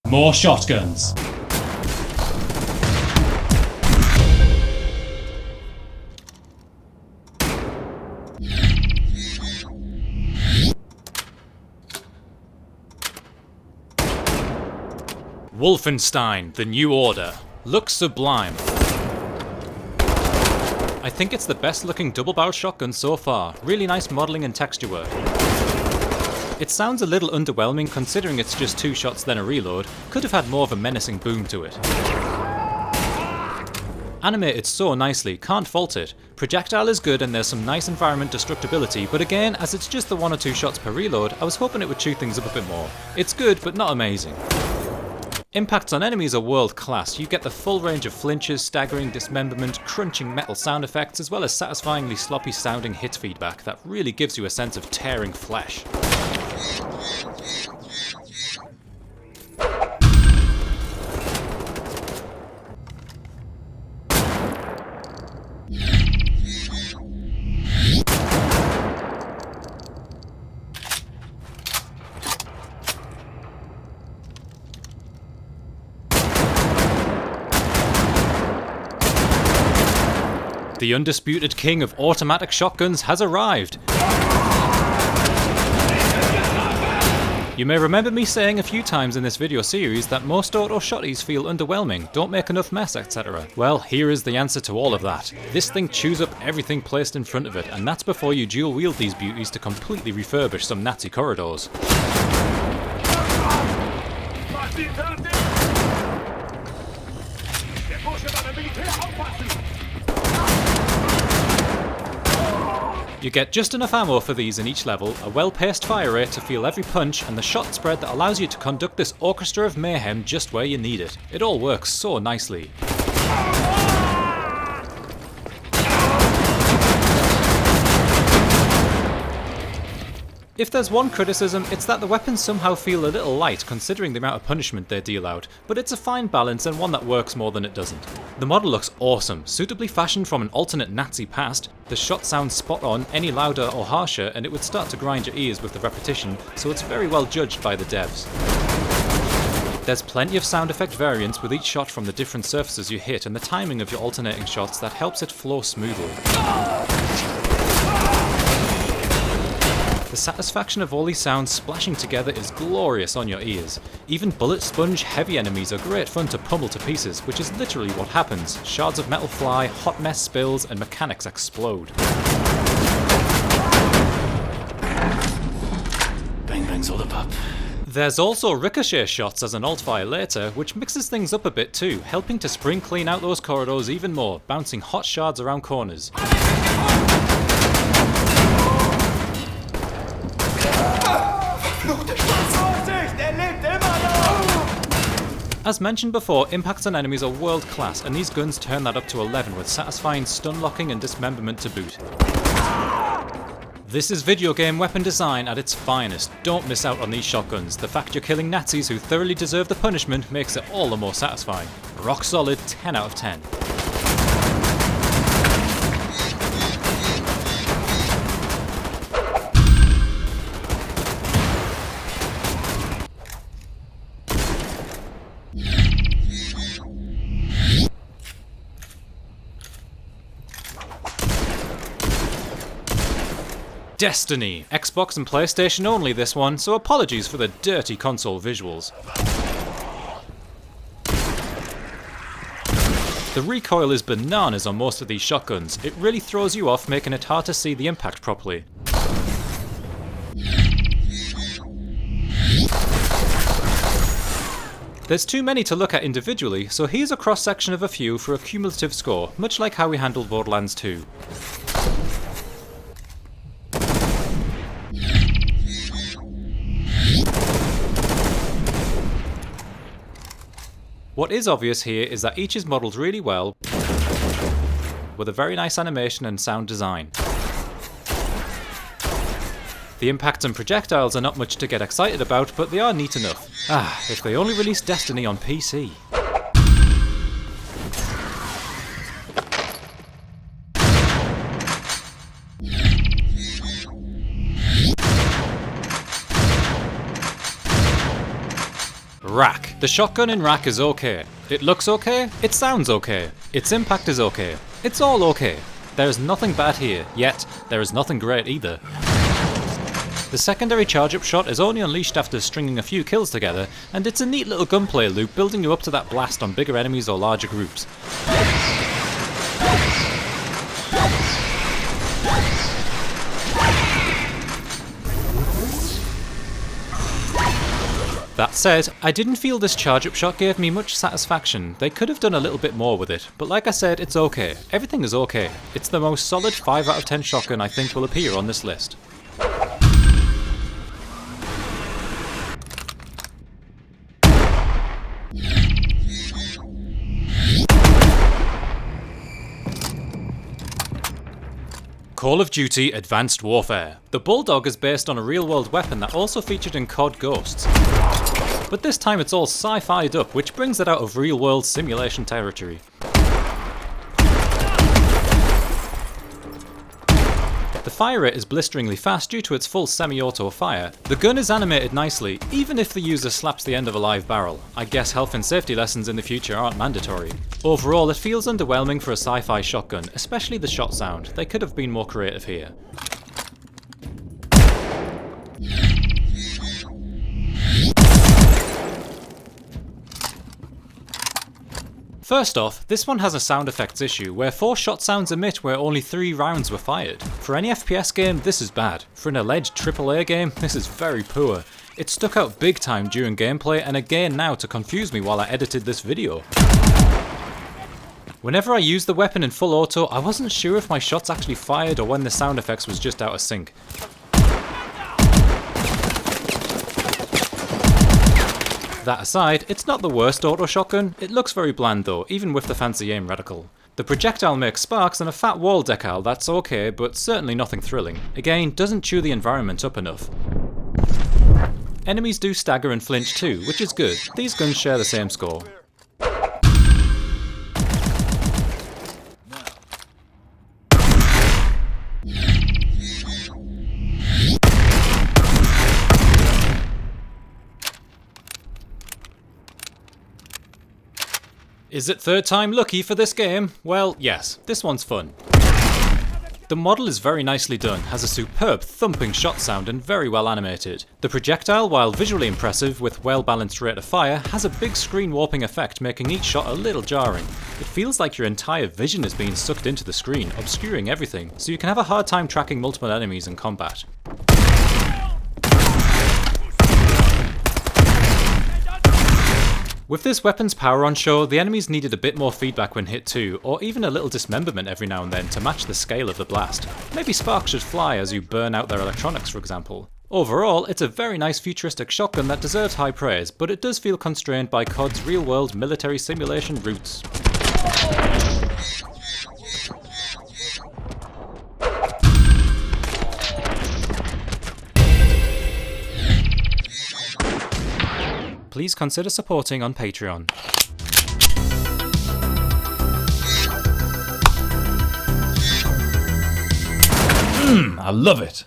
More shotguns. Wolfenstein, The New Order. Looks sublime. I think it's the best looking double-barrel shotgun so far. Really nice modelling and texture work. It sounds a little underwhelming considering it's just 2 shots then a reload. Could have had more of a menacing boom to it. Animated so nicely, can't fault it. Projectile is good and there's some nice environment destructibility, but again, as it's just the 1 or 2 shots per reload, I was hoping it would chew things up a bit more. It's good, but not amazing. Impacts on enemies are world class. You get the full range of flinches, staggering, dismemberment, crunching metal sound effects, as well as satisfyingly sloppy sounding hit feedback that really gives you a sense of tearing flesh. The undisputed king of automatic shotguns has arrived. You may remember me saying a few times in this video series that most auto shotties feel underwhelming, don't make enough mess, etc. Well, here is the answer to all of that. This thing chews up everything placed in front of it, and that's before you dual wield these beauties to completely refurbish some Nazi corridors. You get just enough ammo for these in each level, a well-paced fire rate to feel every punch, and the shot spread that allows you to conduct this orchestra of mayhem just where you need it. It all works so nicely. If there's one criticism, it's that the weapons somehow feel a little light considering the amount of punishment they deal out, but it's a fine balance and one that works more than it doesn't. The model looks awesome, suitably fashioned from an alternate Nazi past. The shot sounds spot on, any louder or harsher and it would start to grind your ears with the repetition, so it's very well judged by the devs. There's plenty of sound effect variance with each shot from the different surfaces you hit and the timing of your alternating shots that helps it flow smoothly. The satisfaction of all these sounds splashing together is glorious on your ears. Even bullet sponge heavy enemies are great fun to pummel to pieces, which is literally what happens. Shards of metal fly, hot mess spills, and mechanics explode. Bang bangs all the pup. There's also ricochet shots as an alt-fire later, which mixes things up a bit too, helping to spring clean out those corridors even more, bouncing hot shards around corners. As mentioned before, impacts on enemies are world class, and these guns turn that up to 11 with satisfying stun locking and dismemberment to boot. This is video game weapon design at its finest. Don't miss out on these shotguns. The fact you're killing Nazis who thoroughly deserve the punishment makes it all the more satisfying. Rock solid 10 out of 10. Destiny. Xbox and PlayStation only this one, so apologies for the dirty console visuals. The recoil is bananas on most of these shotguns. It really throws you off, making it hard to see the impact properly. There's too many to look at individually, so here's a cross-section of a few for a cumulative score, much like how we handled Borderlands 2. What is obvious here is that each is modelled really well, with a very nice animation and sound design. The impacts and projectiles are not much to get excited about, but they are neat enough. If they only released Destiny on PC. Wrack. The shotgun in Wrack is okay. It looks okay. It sounds okay. Its impact is okay. It's all okay. There is nothing bad here, yet there is nothing great either. The secondary charge-up shot is only unleashed after stringing a few kills together, and it's a neat little gunplay loop building you up to that blast on bigger enemies or larger groups. That said, I didn't feel this charge-up shot gave me much satisfaction. They could have done a little bit more with it, but like I said, it's okay. Everything is okay. It's the most solid 5 out of 10 shotgun I think will appear on this list. Call of Duty Advanced Warfare. The Bulldog is based on a real-world weapon that also featured in COD Ghosts. But this time it's all sci-fi'd up, which brings it out of real-world simulation territory. The fire rate is blisteringly fast due to its full semi-auto fire. The gun is animated nicely, even if the user slaps the end of a live barrel. I guess health and safety lessons in the future aren't mandatory. Overall, it feels underwhelming for a sci-fi shotgun, especially the shot sound. They could have been more creative here. First off, this one has a sound effects issue, where 4 shot sounds emit where only 3 rounds were fired. For any FPS game, this is bad. For an alleged AAA game, this is very poor. It stuck out big time during gameplay and again now to confuse me while I edited this video. Whenever I used the weapon in full auto, I wasn't sure if my shots actually fired or when the sound effects was just out of sync. That aside, it's not the worst auto shotgun. It looks very bland though, even with the fancy aim reticle. The projectile makes sparks and a fat wall decal, that's okay, but certainly nothing thrilling. Again, doesn't chew the environment up enough. Enemies do stagger and flinch too, which is good. These guns share the same score. Is it third time lucky for this game? Well, yes, this one's fun. The model is very nicely done, has a superb thumping shot sound and very well animated. The projectile, while visually impressive with well balanced rate of fire, has a big screen warping effect making each shot a little jarring. It feels like your entire vision is being sucked into the screen, obscuring everything, so you can have a hard time tracking multiple enemies in combat. With this weapon's power on show, the enemies needed a bit more feedback when hit too, or even a little dismemberment every now and then to match the scale of the blast. Maybe sparks should fly as you burn out their electronics, for example. Overall, it's a very nice futuristic shotgun that deserves high praise, but it does feel constrained by COD's real-world military simulation roots. Please consider supporting on Patreon. I love it!